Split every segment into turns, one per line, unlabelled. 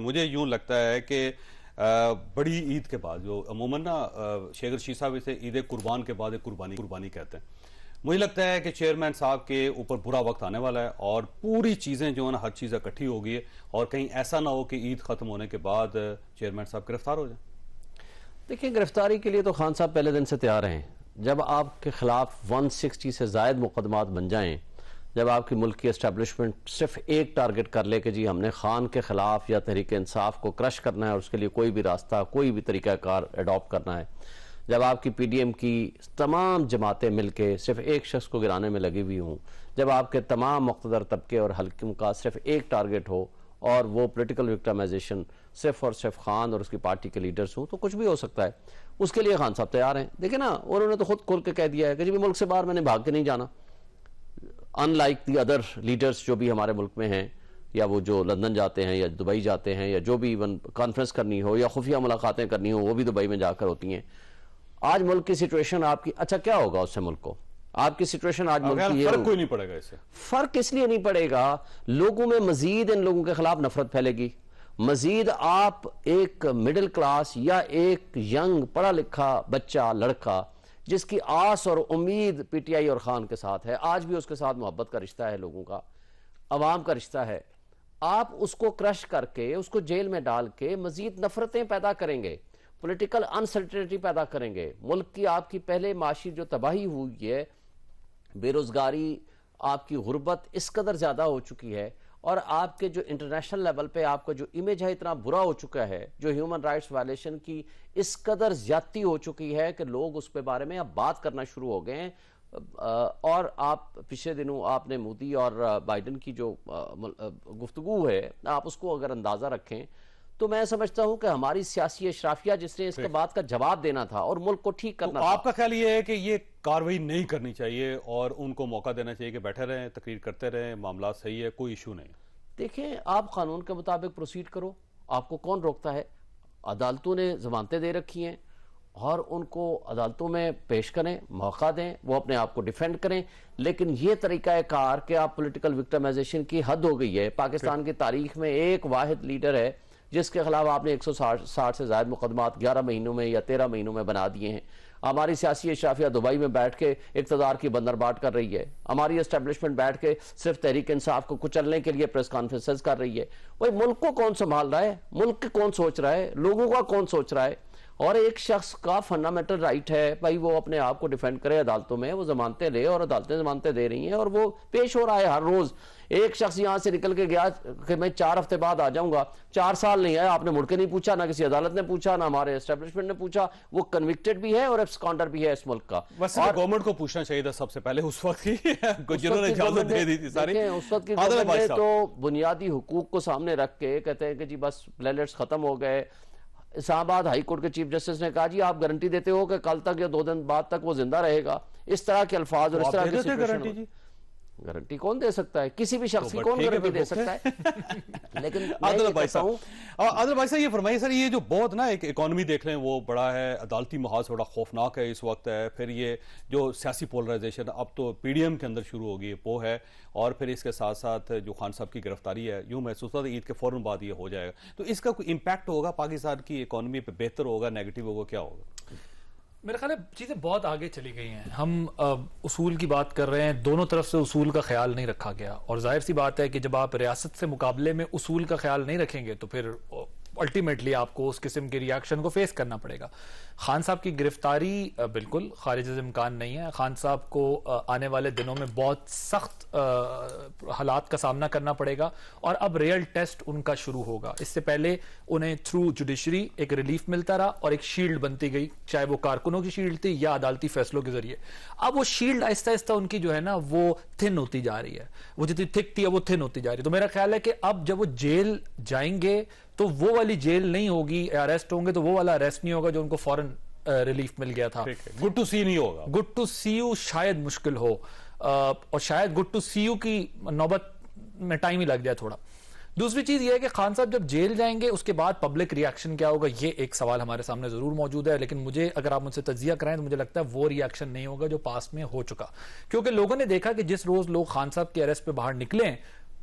مجھے یوں لگتا ہے کہ بڑی عید کے بعد جو عموماً نا شیخ رشید صاحب اسے عید قربان کے بعد قربانی کہتے ہیں. مجھے لگتا ہے کہ چیئرمین صاحب کے اوپر برا وقت آنے والا ہے اور پوری چیزیں جو ہے نا ہر چیز اکٹھی ہو گئی ہے اور کہیں ایسا نہ ہو کہ عید ختم ہونے کے بعد چیئرمین صاحب گرفتار ہو جائیں.
دیکھیں گرفتاری کے لیے تو خان صاحب پہلے دن سے تیار ہیں. جب آپ کے خلاف 160 سے زائد مقدمات بن جائیں, جب آپ کی ملک کی اسٹیبلشمنٹ صرف ایک ٹارگٹ کر لے کہ جی ہم نے خان کے خلاف یا تحریک انصاف کو کرش کرنا ہے اور اس کے لیے کوئی بھی راستہ کوئی بھی طریقہ کار ایڈاپٹ کرنا ہے, جب آپ کی پی ڈی ایم کی تمام جماعتیں مل کے صرف ایک شخص کو گرانے میں لگی ہوئی ہوں, جب آپ کے تمام مقتدر طبقے اور حلقوں کا صرف ایک ٹارگٹ ہو اور وہ پولیٹیکل وکٹمائزیشن صرف اور صرف خان اور اس کی پارٹی کے لیڈرز ہوں, تو کچھ بھی ہو سکتا ہے. اس کے لیے خان صاحب تیار ہیں. دیکھیں نا, انہوں نے تو خود کھول کے کہہ دیا ہے کہ جی ملک سے باہر میں نے بھاگ کے نہیں جانا. In like the other leaders جو بھی ہمارے ملک میں ہیں, یا وہ جو لندن جاتے ہیں یا دبئی جاتے ہیں, یا جو بھی ایون کانفرنس کرنی ہو یا خفیہ ملاقاتیں کرنی ہو وہ بھی دبئی میں جا کر ہوتی ہیں. آج ملک کی سچویشن آپ کی, اچھا کیا ہوگا اس سے ملک کو؟ آپ کی سچویشن آج ملک کی
فرق کوئی نہیں پڑے گا. اس سے
فرق اس لیے نہیں پڑے گا, لوگوں میں مزید ان لوگوں کے خلاف نفرت پھیلے گی. مزید آپ ایک مڈل کلاس یا ایک ینگ پڑھا لکھا بچہ لڑکا جس کی آس اور امید پی ٹی آئی اور خان کے ساتھ ہے, آج بھی اس کے ساتھ محبت کا رشتہ ہے, لوگوں کا عوام کا رشتہ ہے, آپ اس کو کرش کر کے اس کو جیل میں ڈال کے مزید نفرتیں پیدا کریں گے, پولیٹیکل انسرٹینٹی پیدا کریں گے. ملک کی آپ کی پہلے معاشی جو تباہی ہوئی ہے, بے روزگاری, آپ کی غربت اس قدر زیادہ ہو چکی ہے, اور آپ کے جو انٹرنیشنل لیول پہ آپ کا جو امیج ہے اتنا برا ہو چکا ہے, جو ہیومن رائٹس وائلیشن کی اس قدر زیادتی ہو چکی ہے کہ لوگ اس پہ بارے میں اب بات کرنا شروع ہو گئے ہیں. اور آپ پچھلے دنوں آپ نے مودی اور بائیڈن کی جو گفتگو ہے, آپ اس کو اگر اندازہ رکھیں تو میں سمجھتا ہوں کہ ہماری سیاسی اشرافیہ جس نے اس کے بعد کا جواب دینا تھا اور ملک کو ٹھیک کرنا تھا.
آپ کا خیال یہ ہے کہ یہ کاروائی نہیں کرنی چاہیے اور ان کو موقع دینا چاہیے کہ بیٹھے رہیں, تقریر کرتے رہیں, معاملات صحیح ہے, کوئی ایشو نہیں؟
دیکھیں, آپ قانون کے مطابق پروسیڈ کرو, آپ کو کون روکتا ہے؟ عدالتوں نے ضمانتیں دے رکھی ہیں اور ان کو عدالتوں میں پیش کریں, موقع دیں, وہ اپنے آپ کو ڈیفینڈ کریں. لیکن یہ طریقہ کار کہ آپ پولیٹیکل وکٹمائزیشن کی حد ہو گئی ہے. پاکستان کی تاریخ میں ایک واحد لیڈر ہے جس کے خلاف آپ نے 160 سے زائد مقدمات 11 مہینوں میں یا 13 مہینوں میں بنا دیے ہیں. ہماری سیاسی اشرافیہ دبئی میں بیٹھ کے اقتدار کی بندرباٹ کر رہی ہے, ہماری اسٹیبلشمنٹ بیٹھ کے صرف تحریک انصاف کو کچلنے کے لیے پریس کانفرنسز کر رہی ہے. وہی ملک کو کون سنبھال رہا ہے؟ ملک کے کون سوچ رہا ہے؟ لوگوں کا کون سوچ رہا ہے؟ اور ایک شخص کا فنڈامنٹل رائٹ ہے بھائی وہ اپنے آپ کو ڈیفینڈ کرے عدالتوں میں, وہ ضمانتیں لے, اور عدالتیں ضمانتیں دے رہی ہیں اور وہ پیش ہو رہا ہے ہر روز. ایک شخص یہاں سے نکل کے گیا کہ میں 4 ہفتے بعد آ جاؤں گا, 4 سال نہیں آیا, آپ نے مڑ کے نہیں پوچھا, نہ کسی عدالت نے پوچھا, نہ ہمارے اسٹیبلشمنٹ نے پوچھا. وہ کنوکٹڈ بھی ہے اور ایبسکانڈر بھی ہے اس ملک کا.
ویسے گورنمنٹ کو پوچھنا چاہیے تھا سب سے پہلے اس وقت کی, جنہوں نے اجازت دے دی تھی ساری.
اس وقت کی گورنمنٹ نے تو بنیادی حقوق کو سامنے رکھ کے کہتے ہیں کہ جی بس پلیلٹس ختم ہو گئے. اسلام آباد ہائی کورٹ کے چیف جسٹس نے کہا جی آپ گارنٹی دیتے ہو کہ کل تک یا 2 دن بعد تک وہ زندہ رہے گا. اس طرح کے الفاظ اور اس طرح کی سچویشن. گارنٹی کون دے سکتا ہے؟ کسی بھی شخص کی کون گارنٹی دے سکتا ہے؟ لیکن
عادل بھائی صاحب یہ فرمائیے سر, یہ جو بہت نا ایک اکانومی دیکھ لیں وہ بڑا ہے, عدالتی محاذ بڑا خوفناک ہے اس وقت ہے, پھر یہ جو سیاسی پولرائزیشن اب تو پی ڈی ایم کے اندر شروع ہوگی وہ ہے, اور پھر اس کے ساتھ ساتھ جو خان صاحب کی گرفتاری ہے, یوں محسوس ہوتا ہے عید کے فوراً بعد یہ ہو جائے گا, تو اس کا کوئی امپیکٹ ہوگا پاکستان کی اکانومی پہ؟ بہتر ہوگا, نیگیٹو ہوگا, کیا ہوگا؟
میرے خیال ہے چیزیں بہت آگے چلی گئی ہیں. ہم اصول کی بات کر رہے ہیں, دونوں طرف سے اصول کا خیال نہیں رکھا گیا, اور ظاہر سی بات ہے کہ جب آپ ریاست سے مقابلے میں اصول کا خیال نہیں رکھیں گے تو پھر الٹیمیٹلی آپ کو اس قسم کے ریاکشن کو فیس کرنا پڑے گا. خان صاحب کی گرفتاری بالکل خارج از امکان نہیں ہے. خان صاحب کو آنے والے دنوں میں بہت سخت حالات کا سامنا کرنا پڑے گا, اور اب ریئل ٹیسٹ ان کا شروع ہوگا. اس سے پہلے انہیں تھرو جوڈیشری ایک ریلیف ملتا رہا اور ایک شیلڈ بنتی گئی, چاہے وہ کارکنوں کی شیلڈ تھی یا عدالتی فیصلوں کے ذریعے. اب وہ شیلڈ آہستہ آہستہ ان کی جو ہے نا وہ تھن ہوتی جا رہی ہے, وہ جتنی تھک تھی وہ تھن ہوتی جا رہی ہے. تو میرا خیال ہے کہ اب جب وہ جیل جائیں گے تو وہ والی جیل نہیں ہوگی, اریسٹ ہوں گے تو وہ والا اریسٹ نہیں ہوگا جو ان کو فوراً ریلیف مل گیا تھا.
گڈ ٹو سی نہیں ہوگا,
گڈ ٹو سی یو شاید مشکل ہو, اور شاید گڈ ٹو سی یو کی نوبت میں ٹائم ہی لگ جائے تھوڑا. دوسری چیز یہ ہے کہ خان صاحب جب جیل جائیں گے اس کے بعد پبلک ریاکشن کیا ہوگا, یہ ایک سوال ہمارے سامنے ضرور موجود ہے. لیکن مجھے اگر آپ مجھ سے تجزیہ کرائیں تو مجھے لگتا ہے وہ ریاکشن نہیں ہوگا جو پاسٹ میں ہو چکا, کیونکہ لوگوں نے دیکھا کہ جس روز لوگ خان صاحب کے اریسٹ پہ باہر نکلے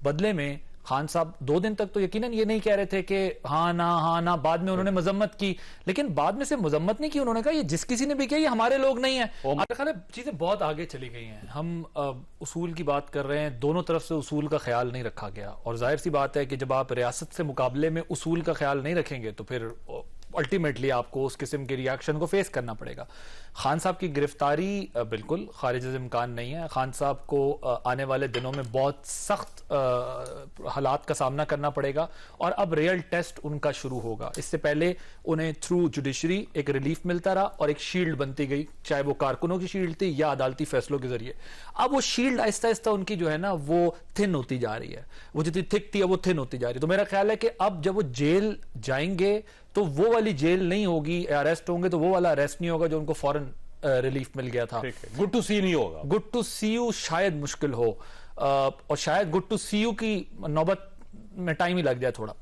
بدلے میں خان صاحب 2 دن تک تو یقیناً یہ نہیں کہہ رہے تھے کہ ہاں نہ بعد میں انہوں نے مذمت کی، لیکن بعد میں سے مذمت نہیں کی، انہوں نے کہا یہ جس کسی نے بھی کیا یہ ہمارے لوگ نہیں ہیں. میرا خیال ہے چیزیں بہت آگے چلی گئی ہیں. ہم اصول کی بات کر رہے ہیں، دونوں طرف سے اصول کا خیال نہیں رکھا گیا، اور ظاہر سی بات ہے کہ جب آپ ریاست سے مقابلے میں اصول کا خیال نہیں رکھیں گے تو پھر الٹیمیٹلی آپ کو اس قسم کے ریاکشن کو فیس کرنا پڑے گا. خان صاحب کی گرفتاری بالکل خارج از امکان نہیں ہے. خان صاحب کو آنے والے دنوں میں بہت سخت حالات کا سامنا کرنا پڑے گا، اور اب ریئل ٹیسٹ ان کا شروع ہوگا. اس سے پہلے انہیں تھرو جوڈیشری ایک ریلیف ملتا رہا اور ایک شیلڈ بنتی گئی، چاہے وہ کارکنوں کی شیلڈ تھی یا عدالتی فیصلوں کے ذریعے. اب وہ شیلڈ آہستہ آہستہ ان کی جو ہے نا وہ تھن ہوتی جا رہی ہے، وہ جتنی تھک تھی وہ تھن ہوتی جا رہی ہے. تو میرا خیال ہے کہ اب جب وہ جیل جائیں گے تو وہ والی جیل نہیں ہوگی، اریسٹ ہوں گے تو وہ والا اریسٹ نہیں ہوگا جو ان کو فوراً ریلیف مل گیا تھا.
گڈ ٹو سی نہیں ہوگا،
گڈ ٹو سی یو شاید مشکل ہو، اور شاید گڈ ٹو سی یو کی نوبت میں ٹائم ہی لگ جائے تھوڑا.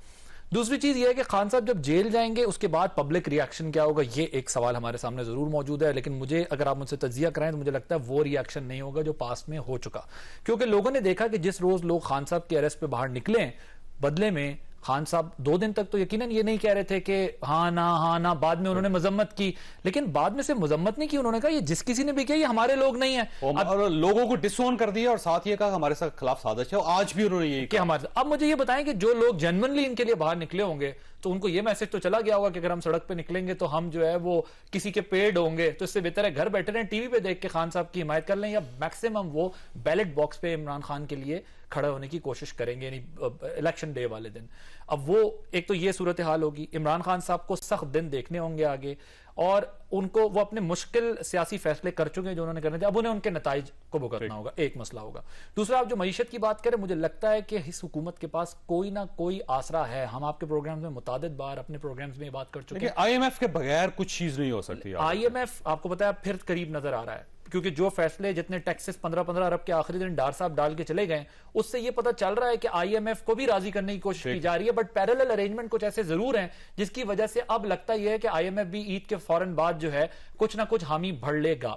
دوسری چیز یہ ہے کہ خان صاحب جب جیل جائیں گے اس کے بعد پبلک ریاکشن کیا ہوگا، یہ ایک سوال ہمارے سامنے ضرور موجود ہے. لیکن مجھے اگر آپ مجھ سے تجزیہ کرائیں تو مجھے لگتا ہے وہ ریاکشن نہیں ہوگا جو پاسٹ میں ہو چکا، کیونکہ لوگوں نے دیکھا کہ جس روز لوگ خان صاحب کے اریسٹ پہ باہر نکلیں، بدلے میں خان صاحب 2 دن تک تو یقیناً یہ نہیں کہہ رہے تھے کہ ہاں نہ بعد میں انہوں نے مذمت کی، لیکن بعد میں سے مذمت نہیں کی، انہوں نے کہا یہ جس کسی نے بھی کیا یہ ہمارے لوگ نہیں ہیں،
اور لوگوں کو ڈس اون کر دیا، اور ساتھ یہ کہا ہمارے ساتھ خلاف سازش ہے، اور آج بھی انہوں نے یہی کہا
ہمارے. اب مجھے یہ بتائیں کہ جو لوگ جینوئنلی ان کے لیے باہر نکلے ہوں گے تو ان کو یہ میسج تو چلا گیا ہوگا کہ اگر ہم سڑک پہ نکلیں گے تو ہم جو ہے وہ کسی کے پیڈ ہوں گے، تو اس سے بہتر ہے گھر بیٹھے رہیں، ٹی وی پہ دیکھ کے خان صاحب کی حمایت کر لیں، یا میکسیمم وہ بیلٹ باکس پہ عمران خان کے لیے کھڑے ہونے کی کوشش کریں گے، یعنی الیکشن ڈے والے دن. اب وہ ایک تو یہ صورتحال ہوگی. عمران خان صاحب کو سخت دن دیکھنے ہوں گے آگے، اور ان کو وہ اپنے مشکل سیاسی فیصلے کر چکے ہیں جو انہوں نے کرنے تھے، اب انہیں ان کے نتائج کو بھگتنا ہوگا. ایک مسئلہ ہوگا. دوسرا، آپ جو معیشت کی بات کریں، مجھے لگتا ہے کہ اس حکومت کے پاس کوئی نہ کوئی آسرا ہے. ہم آپ کے پروگرامز میں متعدد بار اپنے پروگرامز میں یہ بات کر چکے ہیں.
آئی ایم ایف کے بغیر کچھ چیز نہیں ہو سکتی.
آئی ایم ایف آپ کو پتا ہے پھر قریب نظر آ رہا ہے، کیونکہ جو فیصلے جتنے ٹیکسز 15 ارب کے آخری دن ڈار صاحب ڈال کے چلے گئے، اس سے یہ پتہ چل رہا ہے کہ آئی ایم ایف کو بھی راضی کرنے کی کوشش کی جا رہی ہے. بٹ پیرالل ارینجمنٹ کچھ ایسے ضرور ہیں جس کی وجہ سے اب لگتا یہ ہے کہ آئی ایم ایف بھی عید کے فوراً بعد جو ہے کچھ نہ کچھ حامی بھر لے گا.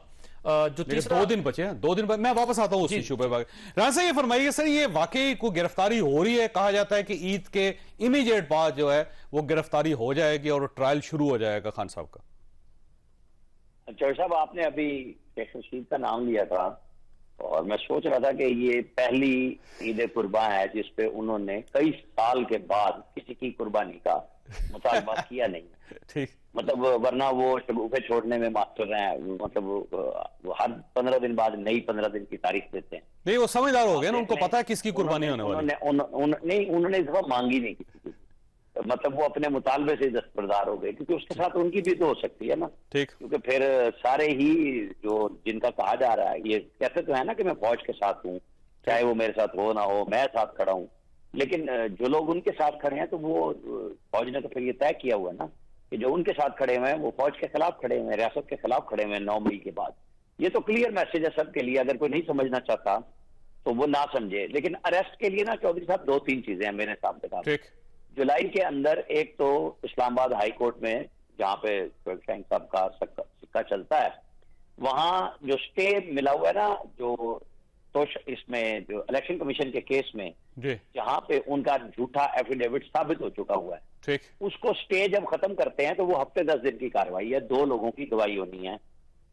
جو
2 دن بچے ہیں، 2 دن بعد میں واپس آتا ہوں اس ایشو پہ. رانا صاحب یہ فرمائیے سر، یہ واقعی کوئی گرفتاری ہو رہی ہے؟ کہا جاتا ہے کہ عید کے امیڈیٹ بعد جو ہے وہ گرفتاری ہو جائے گی اور ٹرائل شروع ہو جائے گا خان صاحب کا.
چوہر صاحب، آپ نے ابھی شیخ رشید کا نام لیا تھا، اور میں سوچ رہا تھا کہ یہ پہلی عید قرباں ہے جس پہ انہوں نے کئی سال کے بعد کسی کی قربانی کا مطالبہ کیا نہیں.
ٹھیک،
مطلب ورنہ وہ شگوفے چھوڑنے میں ماسٹر ہیں، مطلب وہ ہر 15 دن بعد نئی 15 دن کی تاریخ دیتے ہیں.
نہیں وہ سمجھدار ہو گئے نا، ان کو پتا ہے کس کی قربانی ہونے والی.
نہیں، انہوں نے اس دفعہ مانگی نہیں کسی کی، مطلب وہ اپنے مطالبے سے دستبردار ہو گئے، کیونکہ اس کے ساتھ ان کی بھی تو ہو سکتی ہے نا.
ٹھیک،
کیونکہ پھر سارے ہی جو جن کا کہا جا رہا ہے، یہ کہتے تو ہے نا کہ میں فوج کے ساتھ ہوں، چاہے وہ میرے ساتھ ہو نہ ہو، میں ساتھ کھڑا ہوں. لیکن جو لوگ ان کے ساتھ کھڑے ہیں تو وہ فوج نے تو پھر یہ طے کیا ہوا ہے نا کہ جو ان کے ساتھ کھڑے ہوئے ہیں وہ فوج کے خلاف کھڑے ہوئے ہیں، ریاست کے خلاف کھڑے ہوئے ہیں 9 مئی کے بعد. یہ تو کلیئر میسج ہے سب کے لیے، اگر کوئی نہیں سمجھنا چاہتا تو وہ نہ سمجھے. لیکن اریسٹ کے لیے نا چودھری صاحب 2-3 چیزیں ہیں میرے حساب سے.
ٹھیک،
جولائی کے اندر ایک تو اسلام آباد ہائی کورٹ میں جہاں پہ شاہین صاحب کا سکہ چلتا ہے، وہاں جو سٹے ملا ہوا ہے نا، جو تو اس میں جو الیکشن کمیشن کے کیس میں جہاں پہ ان کا جھوٹا ایفیڈیوٹ ثابت ہو چکا ہوا ہے، اس کو سٹے جب ختم کرتے ہیں تو وہ ہفتے 10 دن کی کارروائی ہے. 2 لوگوں کی گواہی ہونی ہے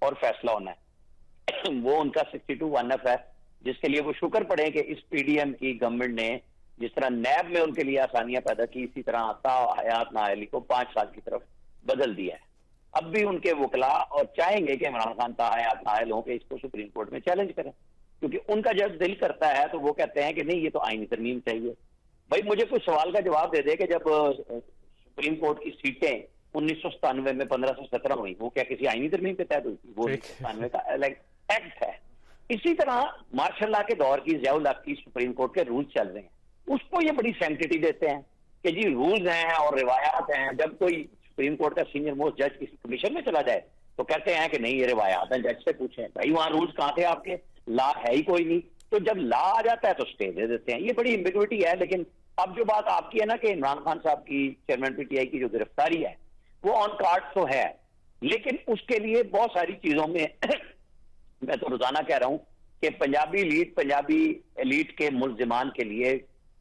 اور فیصلہ ہونا ہے. وہ ان کا 62(1)(f) ہے، جس کے لیے وہ شکر پڑے کہ اس پی ڈی ایم کی گورنمنٹ نے جس طرح نیب میں ان کے لیے آسانیاں پیدا کی، اسی طرح عطا حیات نااہلی کو 5 سال کی طرف بدل دیا ہے. اب بھی ان کے وکلاء اور چاہیں گے کہ عمران خان حیات نااہل ہوں کہ اس کو سپریم کورٹ میں چیلنج کریں، کیونکہ ان کا جب دل کرتا ہے تو وہ کہتے ہیں کہ نہیں، یہ تو آئینی ترمیم چاہیے. بھائی مجھے کوئی سوال کا جواب دے دے کہ جب سپریم کورٹ کی سیٹیں 1997 میں 1517 ہوئی، وہ کیا کسی آئینی ترمیم کے تحت ہوئی تھی؟ وہ 1997 کا ایکٹ ہے. اسی طرح مارشل لا کے دور کی ضیاء الحق کی سپریم کورٹ کے رولز چل رہے ہیں، اس کو یہ بڑی سینکٹیٹی دیتے ہیں کہ جی رولز ہیں اور روایات ہیں. جب کوئی سپریم کورٹ کا سینئر موسٹ جج کسی کمیشن میں چلا جائے تو کہتے ہیں کہ نہیں یہ روایات ہیں، جج سے پوچھیں. بھائی وہاں رولز کہاں تھے آپ کے؟ لا ہے ہی کوئی نہیں. تو جب لا آ جاتا ہے تو اسٹے دے دیتے ہیں. یہ بڑی ایمبیگوٹی ہے. لیکن اب جو بات آپ کی ہے نا کہ عمران خان صاحب کی چیئرمین پی ٹی آئی کی جو گرفتاری ہے وہ آن کارڈ تو ہے، لیکن اس کے لیے بہت ساری چیزوں میں میں تو روزانہ کہہ رہا ہوں کہ پنجابی ایلیٹ کے ملزمان کے لیے